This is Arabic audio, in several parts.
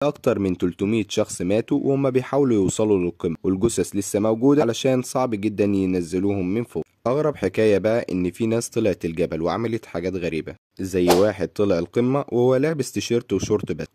أكتر من 300 شخص ماتوا وهم بيحاولوا يوصلوا للقمة، والجثث لسه موجودة علشان صعب جدا ينزلوهم من فوق. أغرب حكاية بقى إن في ناس طلعت الجبل وعملت حاجات غريبة، زي واحد طلع القمة وهو لابس تيشيرت وشورت بس.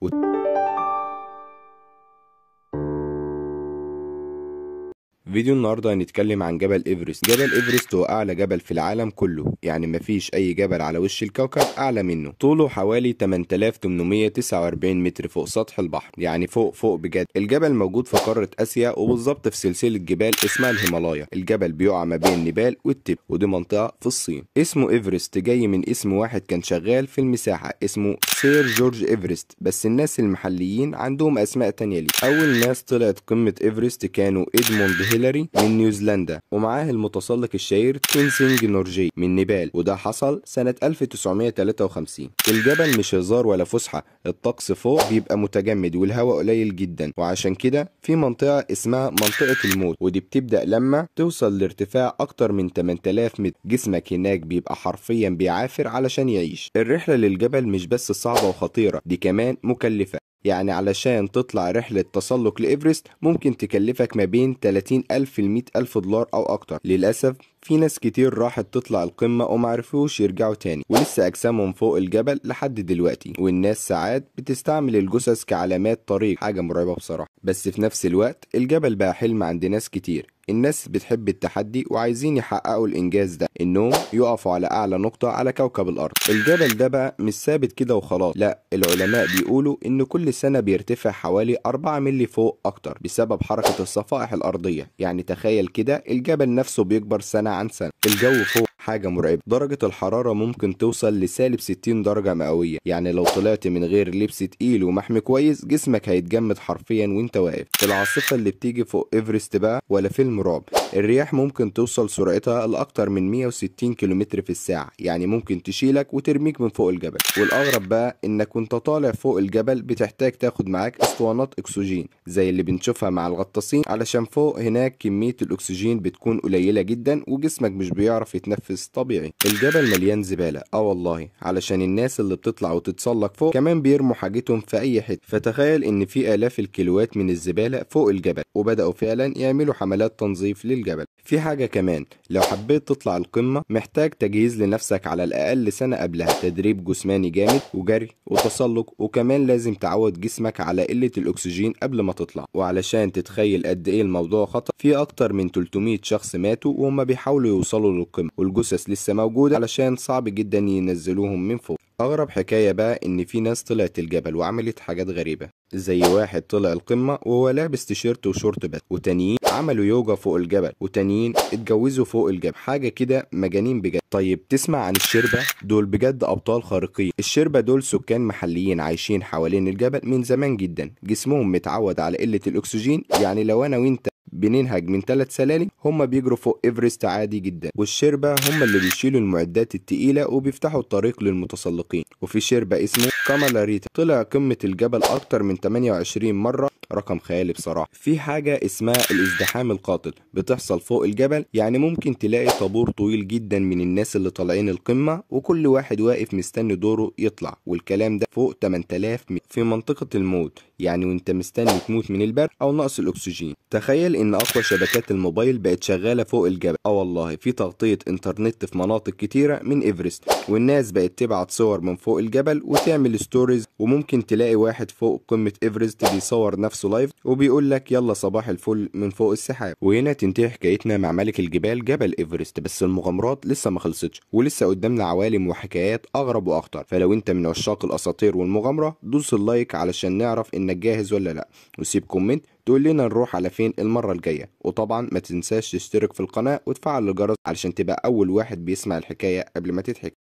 فيديو النهارده هنتكلم عن جبل ايفرست. جبل ايفرست هو اعلى جبل في العالم كله، يعني مفيش اي جبل على وش الكوكب اعلى منه. طوله حوالي 8849 متر فوق سطح البحر، يعني فوق بجد. الجبل موجود في قارة اسيا، وبالظبط في سلسلة جبال اسمها الهيمالايا. الجبل بيقع ما بين نيبال والتبت، ودي منطقة في الصين. اسمه ايفرست جاي من اسم واحد كان شغال في المساحة اسمه سير جورج ايفرست، بس الناس المحليين عندهم اسماء تانية ليه. اول ناس طلعت قمة ايفرست كانوا ادموند هيلاري من نيوزيلندا، ومعاه المتسلق الشهير تينسينج نورجي من نيبال، وده حصل سنة 1953. الجبل مش هزار ولا فسحة، الطقس فوق بيبقى متجمد والهواء قليل جدا، وعشان كده في منطقة اسمها منطقة الموت، ودي بتبدأ لما توصل لارتفاع أكتر من 8000 متر. جسمك هناك بيبقى حرفيا بيعافر علشان يعيش. الرحلة للجبل مش بس صعبة وخطيرة، دي كمان مكلفة. يعني علشان تطلع رحلة تسلق لإيفرست ممكن تكلفك ما بين 30,000 ل 100,000 دولار أو أكتر. للأسف في ناس كتير راحت تطلع القمة ومعرفوش يرجعوا تاني، ولسه أجسامهم فوق الجبل لحد دلوقتي، والناس ساعات بتستعمل الجثث كعلامات طريق. حاجة مرعبة بصراحة، بس في نفس الوقت الجبل بقى حلم عند ناس كتير. الناس بتحب التحدي وعايزين يحققوا الإنجاز ده، إنهم يقفوا على أعلى نقطة على كوكب الأرض. الجبل ده بقى مش ثابت كده وخلاص، لا، العلماء بيقولوا إن كل سنة بيرتفع حوالي 4 مللي فوق أكتر بسبب حركة الصفائح الأرضية. يعني تخيل كده، الجبل نفسه بيكبر سنة عن سنة. الجو فوق حاجة مرعبة، درجة الحرارة ممكن توصل لسالب 60 درجة مئوية. يعني لو طلعت من غير لبس تقيل ومحمي كويس جسمك هيتجمد حرفيا وانت واقف. العاصفة اللي بتيجي فوق ايفرست بقى ولا فيلم رعب. الرياح ممكن توصل سرعتها لأكتر من 160 كيلومتر في الساعة، يعني ممكن تشيلك وترميك من فوق الجبل. والأغرب بقى إنك وانت طالع فوق الجبل بتحتاج تاخد معاك اسطوانات أكسجين زي اللي بنشوفها مع الغطاسين، علشان فوق هناك كمية الأكسجين بتكون قليلة جدا وجسمك مش بيعرف يتنفس طبيعي. الجبل مليان زبالة، والله، علشان الناس اللي بتطلع وتتسلق فوق كمان بيرموا حاجتهم في أي حتة. فتخيل إن في آلاف الكيلوات من الزبالة فوق الجبل، وبدأوا فعلا يعملوا حملات تنظيف للجبل. في حاجة كمان، لو حبيت تطلع القمة محتاج تجهيز لنفسك على الأقل سنة قبلها، تدريب جسماني جامد وجري وتسلق، وكمان لازم تعود جسمك على قلة الأكسجين قبل ما تطلع. وعلشان تتخيل قد إيه الموضوع خطر، في أكتر من 300 شخص ماتوا وهم بيحاولوا يوصلوا للقمة، والجثث لسه موجودة علشان صعب جدا ينزلوهم من فوق. أغرب حكاية بقى إن في ناس طلعت الجبل وعملت حاجات غريبة، زي واحد طلع القمة وهو لابس تيشيرت وشورت بس، وتانيين عملوا يوجا فوق الجبل، وتانيين اتجوزوا فوق الجبل. حاجة كده مجانين بجد. طيب تسمع عن الشربة؟ دول بجد أبطال خارقين. الشربة دول سكان محليين عايشين حوالين الجبل من زمان جدا، جسمهم متعود على قلة الأكسجين. يعني لو أنا وإنت بننهج من 3 سلالم، هم بيجروا فوق ايفرست عادي جدا. والشربة هم اللي بيشيلوا المعدات التقيلة وبيفتحوا الطريق للمتسلقين. وفي شربة اسمه كامالا ريتا طلع قمة الجبل أكتر من 28 مرة، رقم خيالي بصراحة. في حاجة اسمها الازدحام القاتل بتحصل فوق الجبل، يعني ممكن تلاقي طابور طويل جدا من الناس اللي طالعين القمة، وكل واحد واقف مستني دوره يطلع. والكلام ده فوق 8000 متر في منطقة الموت، يعني وانت مستني تموت من البرد او نقص الاكسجين. تخيل ان اقوى شبكات الموبايل بقت شغالة فوق الجبل. والله في تغطية انترنت في مناطق كتيرة من ايفرست، والناس بقت تبعت صور من فوق الجبل وتعمل ستوريز. وممكن تلاقي واحد فوق قمة ايفرست بيصور نفسه لايف وبيقول لك يلا صباح الفل من فوق السحاب. وهنا تنتهي حكايتنا مع ملك الجبال جبل ايفرست، بس المغامرات لسه ما خلصتش، ولسه قدامنا عوالم وحكايات اغرب واخطر. فلو انت من عشاق الاساطير والمغامرة دوس اللايك علشان نعرف انك جاهز ولا لا، وسيب كومنت تقول لنا نروح على فين المرة الجاية. وطبعا ما تنساش تشترك في القناة وتفعل الجرس علشان تبقى اول واحد بيسمع الحكاية قبل ما تتحكي.